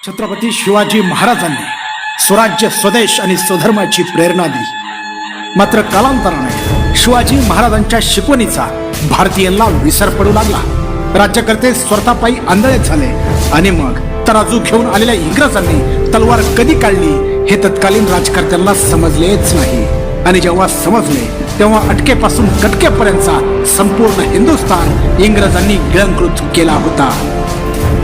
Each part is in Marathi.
छत्रपती शिवाजी महाराजांनी स्वराज्य स्वदेश आणि स्वधर्माची प्रेरणा दिली। मात्र कालांतराने शिवाजी महाराजांच्या शिकवणीचा भारतीयांना विसर पडू लागला। राज्यकर्ते स्वतःपायी आंधळे झाले आणि मग तराजू घेऊन आलेल्या इंग्रजांनी तलवार कधी काढली हे तत्कालीन राजकर्त्यांना समजलेच नाही। आणि जेव्हा समजले तेव्हा अटकेपासून कटकेपर्यंतचा संपूर्ण हिंदुस्थान इंग्रजांनी गिळंकृत केला होता।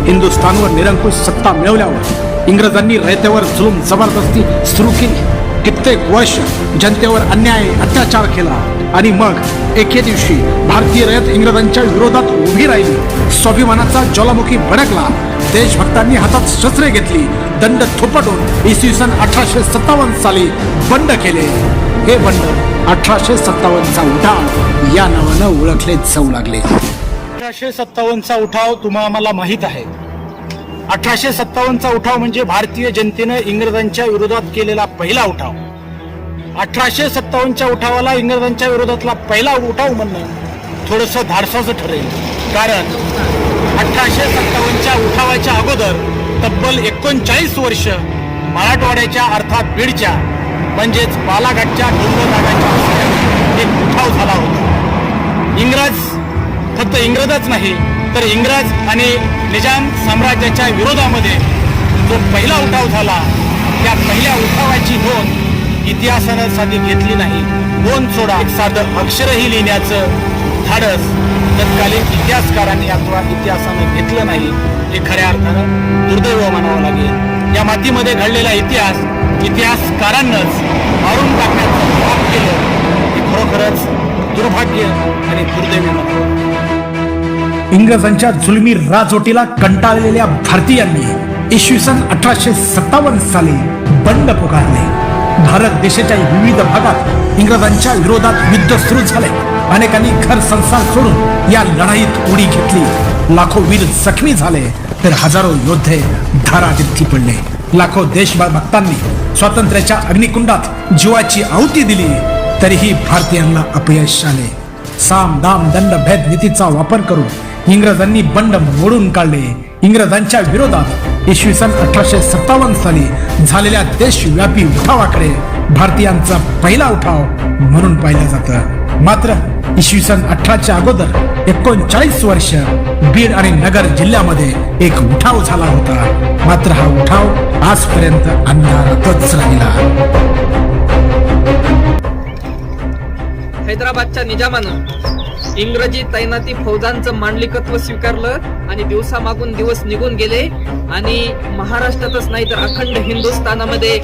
हिंदुस्थानवर निरंकुश सत्ता मिळवल्यावर इंग्रजांनी रयतेवर जुलूम जबरदस्ती सुरू केली। कित्येक वर्ष जनतेवर अन्याय अत्याचार केला आणि मग एके दिवशी भारतीय रयत इंग्रजांच्या विरोधात उभी राहिली। स्वाभिमानाचा ज्वालामुखी भडकला। देशभक्तांनी हातात शस्त्रे घेतली। दंड थोपटून इसवी सन 1857 साली बंड केले। हे बंड 1857चा उठाव या नावानं ओळखले जाऊ लागले। 1857चा उठाव तुम्हाला माहित आहे। 1857चा उठाव म्हणजे भारतीय जनतेने इंग्रजांच्या विरोधात केलेला पहिला उठाव। 1857च्या उठावाला इंग्रजांच्या विरोधातला पहिला उठाव म्हणणं थोडंसं धाडसाचं ठरेल, कारण 1857च्या उठावाच्या अगोदर तब्बल 39 वर्ष मराठवाड्याच्या अर्थात बीडच्या म्हणजेच बालाघाटच्या डोंगररांगाच्या एक उठाव झाला होता। इंग्रज फक्त इंग्रजच नाही तर इंग्रज आणि निजाम साम्राज्याच्या विरोधामध्ये जो पहिला उठाव झाला त्या पहिल्या उठावाची नोंद इतिहासानं साधी घेतली नाही। नोंद सोडा, एक साधं अक्षरही लिहिण्याचं धाडस तत्कालीन इतिहासकारांनी अथवा इतिहासानं घेतलं नाही। हे खऱ्या अर्थानं दुर्दैव म्हणावं लागेल। या मातीमध्ये घडलेला इतिहासकारांनाच मारून टाकण्याचं पाप केलं हे खरोखरच दुर्भाग्य आणि दुर्दैवी म्हणावं। इंग्रजांच्या जुलमी राजवटीला कंटाळलेल्या भारतीयांनी इसवी सन 1857 साली बंड पुकारले। भारत देशाच्या विविध भागात इंग्रजांच्या विरोधात युद्ध सुरू झाले। अनेकांनी घर संसार सोडून या लढाईत उडी घेतली। लाखो वीर जखमी झाले तर हजारो योद्धे धारातीर्थी पडले। लाखो देशभक्तांनी स्वातंत्र्याच्या अग्निकुंडात जीवाची आहुती दिली, तरीही भारतीयांना अपयश आले। साम दाम दंड भेद नीतीचा वापर करून इंग्रजांनी बंड मोडून काढले। इंग्रजांच्या विरोधात इसवी सन 1857 साली झालेल्या देशव्यापी उठावाकडे भारतीयांचा पहिला उठाव म्हणून पाहिलं जातं। मात्र इसवी सन 1800च्या अगोदर 39 वर्ष बीड आणि नगर जिल्ह्यामध्ये एक उठाव झाला होता। मात्र हा उठाव आजपर्यंत अंधारातच राहिला। हैदराबादच्या निजामानं इंग्रजी तैनाती फौजांचं मांडलिकत्व स्वीकारलं आणि दिवसामागून दिवस निघून गेले आणि महाराष्ट्रातच नाही तर अखंड हिंदुस्थानामध्ये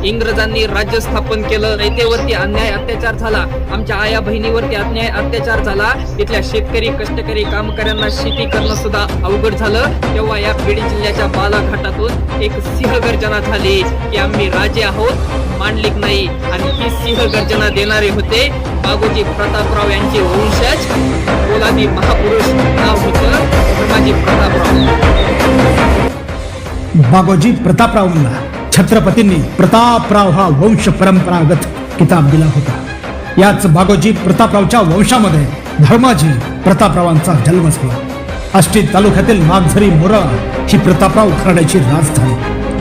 इंग्रजांनी राज्य स्थापन केलं। रयतेवरती अन्याय अत्याचार झाला, आमच्या आया बहिणीवरती अन्याय अत्याचार झाला, इथल्या शेतकरी कष्टकरी कामकऱ्यांना शेती करणं सुद्धा अवघड झालं। तेव्हा या बीड जिल्ह्याच्या बालाघाटातून एक सिंह गर्जना झाली की आम्ही राजे आहोत, मांडलिक नाही। आणि ही सिंह गर्जना देणारे होते बागोजी प्रतापराव यांचे वंशज, पोलादी महापुरुष नाव होतं धर्माजी प्रतापराव। बागोजी प्रतापरावांना छत्रपतींनी प्रतापराव हा वंश परंपरागत किताब दिला होता। याच बागोजी प्रतापरावच्या वंशामध्ये धर्माजी प्रतापरावांचा जन्म झाला। आष्टी तालुक्यातील नागझरी मोरा ही प्रतापराव घराण्याची राजधानी।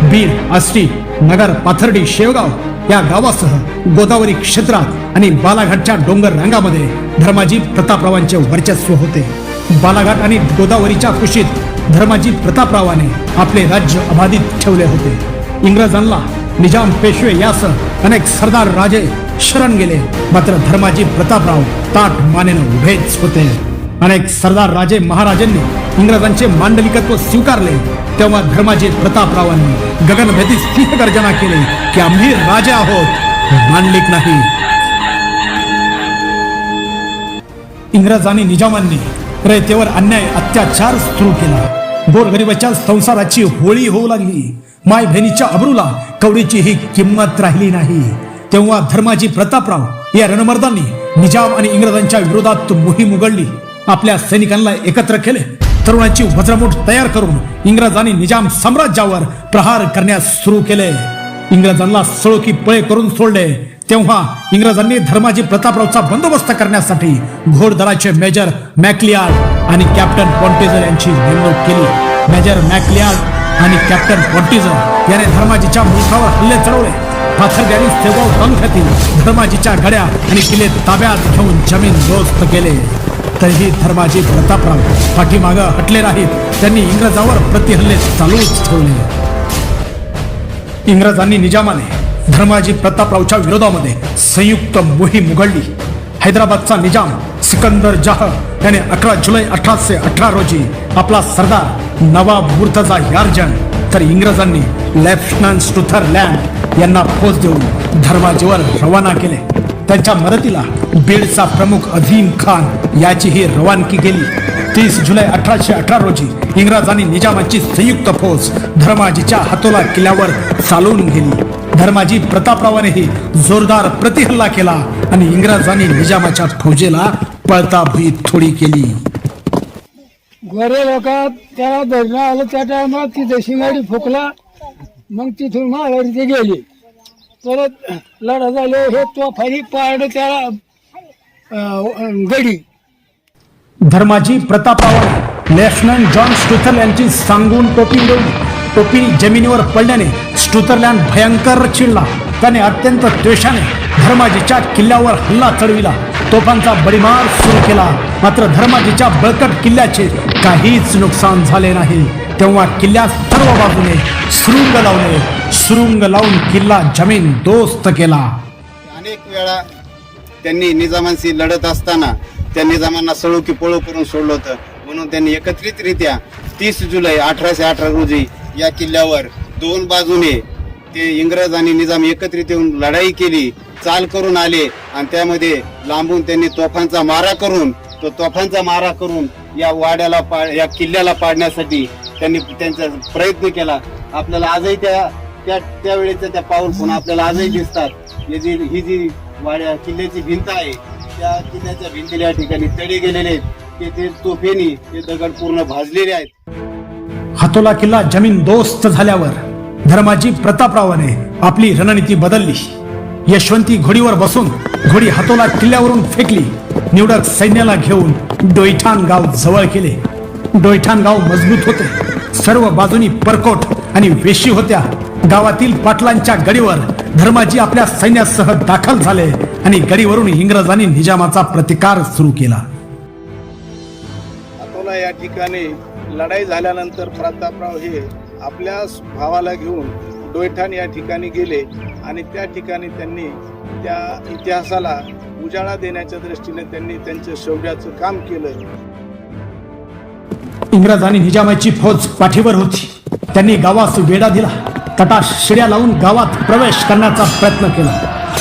बीड, आष्टी, नगर, पाथर्डी, शेवगाव या गावासह गोदावरी क्षेत्रात आणि बालाघाटच्या डोंगर रांगामध्ये धर्माजी प्रतापरावांचे वर्चस्व होते। बालाघाट आणि गोदावरीच्या कुशीत धर्माजी प्रतापरावाने आपले राज्य अबाधित ठेवले होते। इंग्रजांना निजाम पेशवे यासह अनेक सरदार राजे शरण गेले, मात्र धर्माजी प्रतापराव ताठ मानेनं उभेच होते। अनेक सरदार राजे महाराजांनी इंग्रजांचे मांडलिकत्व स्वीकारले, तेव्हा धर्माजी प्रतापरावांनी गगनभेदी सिंह गर्जना केली की आम्ही राजे आहोत, मांडलिक नाही। इंग्रजांनी निजामांनी रयतेवर अन्याय अत्याचार सुरू केला। गोरगरिबाच्या संसाराची होळी होऊ लागली। माय बहिणीच्या अब्रूला कवडीची ही किंमत राहिली नाही। तेव्हा धर्माजी प्रतापराव या रणमर्दांनी निजाम आणि इंग्रजांच्या विरोधात मोहीम उघडली। आपल्या सैनिकांना एकत्र केले। तरुणाची वज्रमुठ तयार करून इंग्रजांनी निजाम साम्राज्यावर प्रहार करण्यास सुरू केले। इंग्रजांना सळोकी पळे करून सोडले। तेव्हा इंग्रजांनी धर्माजी प्रतापरावचा बंदोबस्त करण्यासाठी घोडदळाचे मेजर मॅक्लियार्ड आणि कॅप्टन पॉन्टेझर यांची नेमणूक केली। मेजर मॅक्लियार्ड आणि कॅप्टन पोर्टिझर याने धर्माजीच्या मुखावर हल्ले चढवले. पाथर्डी सेगाव तालुक्यातील धर्माजीच्या गड्या आणि किल्ले ताब्यात घेऊन जमीन दोस्त केले. तरीही धर्माजी प्रतापराव पाठीमागं हटले नाहीत. त्यांनी इंग्रजांवर प्रतिहल्ले चालूच ठेवले. इंग्रजांनी निजामाने धर्माजी प्रतापरावच्या विरोधामध्ये संयुक्त मोहीम उघडली. हैदराबादचा निजाम सिकंदर जहा याने 11 जुलै 1818 रोजी आपला सरदार नवाब मुर्तजा यारजंग तर इंग्रजांनी लेफ्टनंट स्टुथरलँड यांना फौज देऊन धर्माजीवर रवाना केले. त्यांच्या मदतीला बीडचा प्रमुख अझीम खान याचीही रवानगी केली. 30 जुलै 1818 रोजी इंग्रजांनी निजामाची संयुक्त फौज धर्माजीच्या हातोला किल्ल्यावर चालवून गेली. धर्माजी प्रतापरावानेही जोरदार प्रतिहल्ला केला आणि इंग्रजांनी निजामाच्या फौजेला पळता भीत थोडी केली. गोरे लोक त्याला धरणं आलं त्या टायमात तिथे शिंगाडी फुकला. मग तिथून माघारी ते गेले. परत लढा झाले हे तोफारी पाड त्याला गडी. धर्माजी प्रतापरावाने लेफ्टनंट जॉन स्टुथरलँड यांची सांगून टोपी उडवली. टोपी जमिनीवर पडल्याने स्टुथरलँड भयंकर चिडला. त्याने अत्यंत द्वेषाने धर्माजीच्या किल्ल्यावर हल्ला चढविला. तोफांचा बडीमार सुरू केला. मात्र धर्माजीच्या बळकट किल्ल्याचे काहीच नुकसान झाले नाही. तेव्हा किल्ल्यात सर्व बाजूने सुरुंग लावले. सुरुंग लावून किल्ला जमीन दोस्त केला. अनेक वेळा त्यांनी निजामांशी लढत असताना त्या निजामांना सळो की पळो करून सोडलं होतं. म्हणून त्यांनी एकत्रितरित्या 30 जुलै 1818 रोजी या किल्ल्यावर दोन बाजूने ते इंग्रज आणि निजाम एकत्रित येऊन लढाई केली. चाल करून आले आणि त्यामध्ये लांबून त्यांनी तोफांचा मारा करून या वाड्याला या किल्ल्याला पाडण्यासाठी त्यांनी त्यांचा प्रयत्न केला. आपल्याला आजही त्यावेळेच्या त्या पाऊल पुन्हा आपल्याला आजही दिसतात. ही जी वाड्या किल्ल्याची भिंत आहे त्या किल्ल्याच्या भिंतीला या ठिकाणी तडे गेलेले आहेत. ते तोफेनी ते दगड पूर्ण भाजलेले आहेत. हातोला किल्ला जमीन दोस्त झाल्यावर धर्माजी प्रतापरावाने आपली रणनीती बदलली. यशवंती घोडीवर बसून घोडी हातोला किल्ल्यावरून फेकली. निवडक सैन्याला घेऊन डोईठाण गाव जवळ केले. डोईठाण गाव मजबूत होते. सर्व बाजूनी परकोट आणि वेशी होत्या. गावातील पाटलांच्या गडीवर धर्माजी आपल्या सैन्यासह दाखल झाले आणि गडीवरून इंग्रजांनी निजामाचा प्रतिकार सुरू केला. हातोला या ठिकाणी लढाई झाल्यानंतर प्रतापराव हे आपल्या भावाला घेऊन डोईठाण या ठिकाणी गेले आणि त्या ठिकाणी त्यांनी त्या इतिहासाला उजाळा देण्याच्या दृष्टीने त्यांनी त्यांच्या शौर्याचं काम केलं. इंग्रजांनी निजामाची फौज पाठीवर होती. त्यांनी गावास वेढा दिला. तटास शिड्या लावून गावात प्रवेश करण्याचा प्रयत्न केला.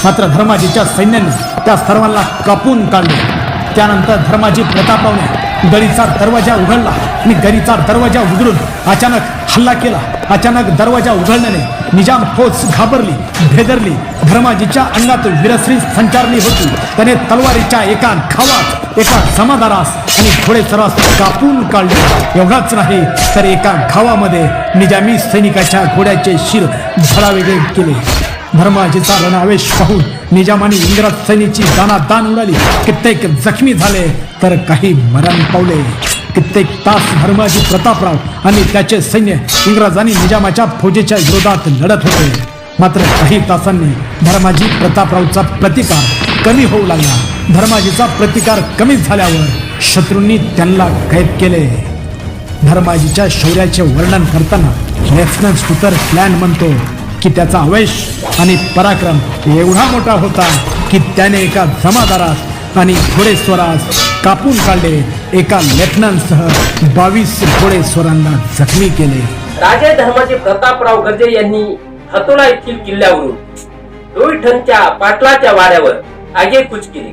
मात्र धर्माजीच्या सैन्याने त्या सर्वांना कापून काढले. त्यानंतर धर्माजी प्रतापरावने गडीचा दरवाजा उघडला आणि गडीचा दरवाजा उघडून अचानक हल्ला केला. अचानक दरवाजा उघडल्याने निजाम फौज घाबरली, भेदरली. धर्माजीच्या अंगात विरसरी संचारली होती. त्याने तलवारीच्या एका घावात एका जमादारास आणि घोडेसरास कापून काढले. एवढाच नाही तर एका घावामध्ये निजामी सैनिकाच्या घोड्याचे शिर धडावेगळे केले. धर्माजीचा रणआवेश पाहून निजामाने इंग्रज सैनिकाची दानादान उडाली. कित्येक जखमी झाले तर काही मरण पावले. कित्येक तास धर्माजी प्रतापराव आणि त्याचे सैन्य इंग्रजांनी निजामाच्या फौजेच्या विरोधात लढत होते. मात्र काही तासांनी धर्माजी प्रतापरावचा प्रतिकार कमी होऊ लागला. धर्माजीचा प्रतिकार कमी झाल्यावर शत्रूंनी त्यांना कैद केले. धर्माजीच्या शौर्याचे वर्णन करताना लेफ्टनंट स्टुथरलँड म्हणतो की त्याचा आवेश आणि पराक्रम एवढा मोठा होता की त्याने एका जमादारास आणि घोडेस्वारास कापून काढले. एका लेफ्टनंटसह 22 घोडेस्वारांना जखमी केले. राजे धर्माजी प्रतापराव गर्जे यांनी हातोला येथील किल्ल्यावरून डोईठाणच्या पाटलाच्या वाड्यावर आगेकूच केली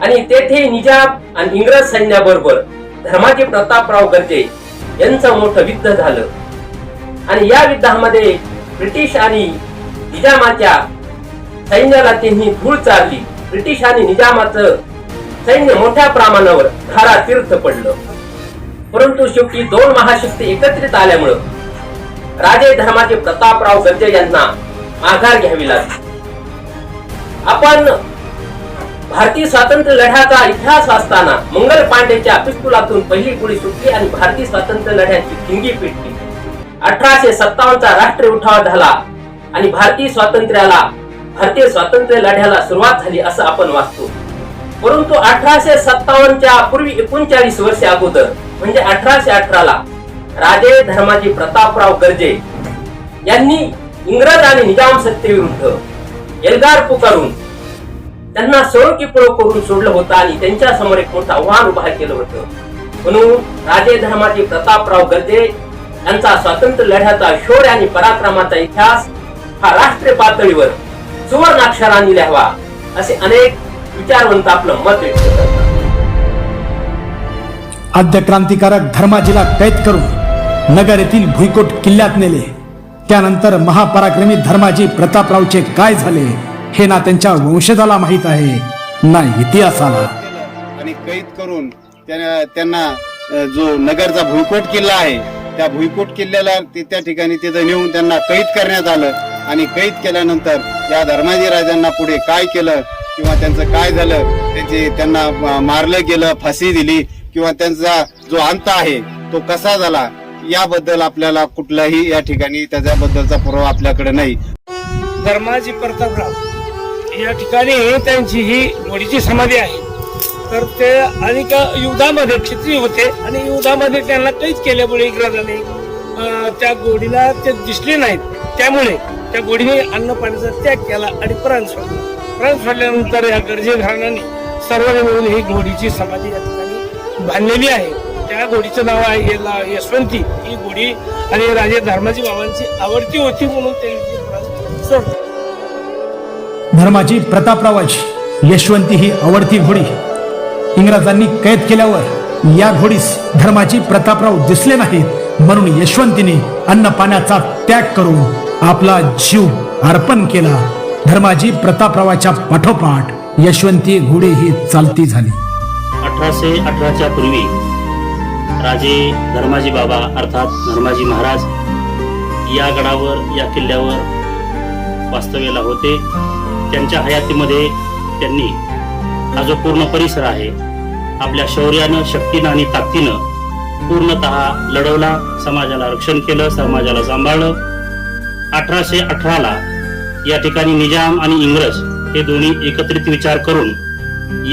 आणि तेथे निजाम आणि इंग्रज सैन्याबरोबर धर्माजी प्रतापराव गर्जे यांचं मोठं युद्ध झालं. आणि या युद्धामध्ये ब्रिटिश आणि निजामाच्या सैन्याला त्यांनी धूळ चारली. ब्रिटिश आणि निजामाचं सैन्य मोठ्या प्रमाणावर धारातीर्थ पडलं. परंतु शेवटी दोन महाशक्ती एकत्रित आल्यामुळं राजे धर्माजी प्रतापराव गर्जे यांना माघार घ्यावी लागली. आपण भारतीय स्वातंत्र्य लढ्याचा इतिहास वाचताना मंगल पांडेच्या पिस्तुलातून पहिली गोळी सुटली आणि भारतीय स्वातंत्र्य लढ्याची ठिणगी पेटली. 1857चा राष्ट्रीय उठाव झाला आणि भारतीय स्वातंत्र्य लढ्याला सुरुवात झाली असं आपण वाचतो. परंतु 1857च्या पूर्वी 39 वर्षे अगोदर म्हणजे 1818ला राजे धर्माजी प्रतापराव गर्जे यांनी इंग्रज आणि निजाम सत्तेविरुद्ध एल्गार पुकारून त्यांना सळो की पळो करून सोडलं होतं आणि त्यांच्या समोर एक मोठं आव्हान उभा केलं होतं. म्हणून राजे धर्माजी प्रतापराव गर्जे यांचा स्वातंत्र्य लढ्याचा शौर्य आणि पराक्रमाचा इतिहास हा राष्ट्रीय पातळीवर सुवर्णाक्षरांनी लिहावा असे अनेक विचारवंत आपलं मत व्यक्त करतात. आद्य क्रांतिकारक धर्माजीला कैद करून नगर येथील भुईकोट किल्ल्यात नेले. त्यानंतर महापराक्रमी धर्माजी प्रतापरावचे काय झाले हे ना त्यांच्या वंशजाला माहित आहे ना इतिहासाला. आणि कैद करून त्यांना जो नगरचा भुईकोट किल्ला आहे त्या भुईकोट किल्ल्याला त्या ठिकाणी तिथं नेऊन त्यांना कैद करण्यात आलं. आणि कैद केल्यानंतर या धर्माजी राजांना पुढे काय केलं किंवा त्यांचं काय झालं, त्यांना मारलं गेलं, फाशी दिली किंवा त्यांचा जो अंत आहे तो कसा झाला याबद्दल आपल्याला कुठलाही या ठिकाणी त्याच्याबद्दलचा पुरावा आपल्याकडे नाही. धर्माजी प्रतापराव या ठिकाणी त्यांची ही घोडीची समाधी आहे. तर ते अनेक युद्धामध्ये क्षत्रिय होते आणि युद्धामध्ये त्यांना कैद केल्यामुळे इंग्रजांनी त्या घोडीला ते दिसले नाहीत. त्यामुळे त्या घोडीने अन्न पाण्याचा त्याग केला आणि प्राण सोडला. प्राण सोडल्यानंतर या गर्जे घराण्याने सर्वांनी मिळून ही घोडीची समाधी या ठिकाणी बांधलेली आहे. त्या घोडीचं नाव आहे यशवंती. ही घोडी आणि राजे धर्माजी बाबांची आवडती होती म्हणून त्यांनी सोडली. धर्माजी प्रतापरावाची यशवंती ही आवडती घोडी इंग्रजांनी कैद केल्यावर या घोडीस धर्माजी प्रतापराव दिसले नाहीत म्हणून यशवंतीने अन्न पाण्याचा त्याग करून आपला जीव अर्पण केला. धर्माजी प्रतापरावाच्या पाठोपाठ यशवंती घोडी ही चालती झाली. 1818च्या पूर्वी राजे धर्माजी बाबा अर्थात धर्माजी महाराज या गडावर या किल्ल्यावर वास्तव्याला होते. त्यांच्या हयातीमध्ये त्यांनी हा जो पूर्ण परिसर आहे आपल्या शौर्यानं, शक्तीनं आणि ताकदीनं पूर्णतः लढवला. समाजाला रक्षण केलं, समाजाला सांभाळलं. 1818ला या ठिकाणी निजाम आणि इंग्रज हे दोन्ही एकत्रित विचार करून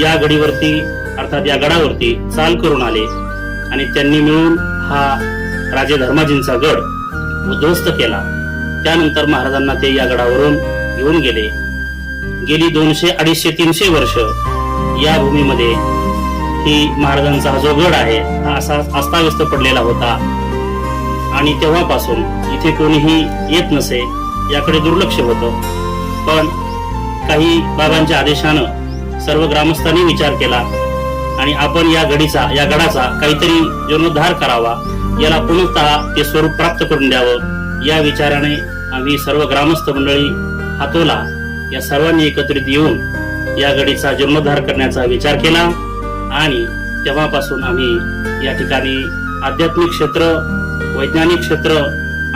या गडीवरती अर्थात या गडावरती चाल करून आले आणि त्यांनी मिळून हा राजे धर्माजींचा गड उद्ध्वस्त केला. त्यानंतर महाराजांना ते या गडावरून घेऊन गेले. गेली 200, 250, 300 वर्ष या भूमीमध्ये ही महाराजांचा हा जो गड आहे हा असा अस्ताव्यस्त पडलेला होता आणि तेव्हापासून इथे कोणीही येत नसे, याकडे दुर्लक्ष होतं. पण काही बाबांच्या आदेशानं सर्व ग्रामस्थांनी विचार केला आणि आपण या गडाचा काहीतरी जीर्णोद्धार करावा, याला पुनः ते स्वरूप प्राप्त करून द्यावं या विचाराने आम्ही सर्व ग्रामस्थ मंडळी, हातोला या सर्वांनी एकत्रित येऊन या गडीचा जीर्णोद्धार करण्याचा विचार केला. आणि तेव्हापासून आम्ही या ठिकाणी आध्यात्मिक क्षेत्र, वैज्ञानिक क्षेत्र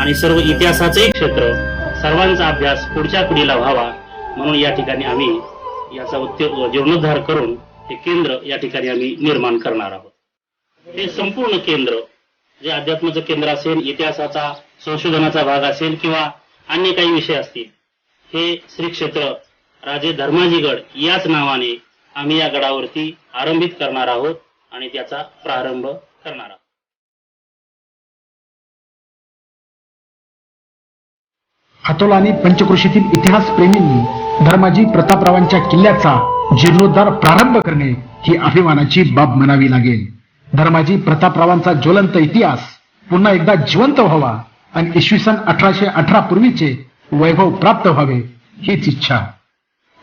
आणि सर्व इतिहासाचंही क्षेत्र सर्वांचा अभ्यास पुढच्या पिढीला व्हावा म्हणून या ठिकाणी आम्ही याचा जीर्णोद्धार करून हे केंद्र या ठिकाणी आम्ही निर्माण करणार आहोत. हे संपूर्ण केंद्र जे अध्यात्माचं केंद्र असेल, इतिहासाचा संशोधनाचा भाग असेल किंवा अन्य काही विषय असतील, हे श्री क्षेत्र राजे धर्माजीगड याच नावाने आम्ही या गडावरती आरंभित करणार आहोत आणि त्याचा प्रारंभ करणार आहोत. हातोला आणि पंचक्रोशीतील इतिहास प्रेमींनी धर्माजी प्रतापरावांच्या किल्ल्याचा जीर्णोद्धार प्रारंभ करणे ही अभिमानाची बाब म्हणावी लागेल. धर्माजी प्रतापरावांचा ज्वलंत इतिहास पुन्हा एकदा जिवंत व्हावा आणि इसवी सन 1818 पूर्वीचे वैभव प्राप्त व्हावे हीच इच्छा.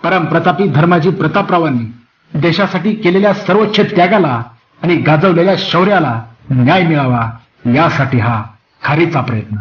परमप्रतापी धर्माजी प्रतापरावांनी देशासाठी केलेल्या सर्वोच्च त्यागाला आणि गाजवलेल्या शौर्याला न्याय मिळावा यासाठी हा खारीचा प्रयत्न.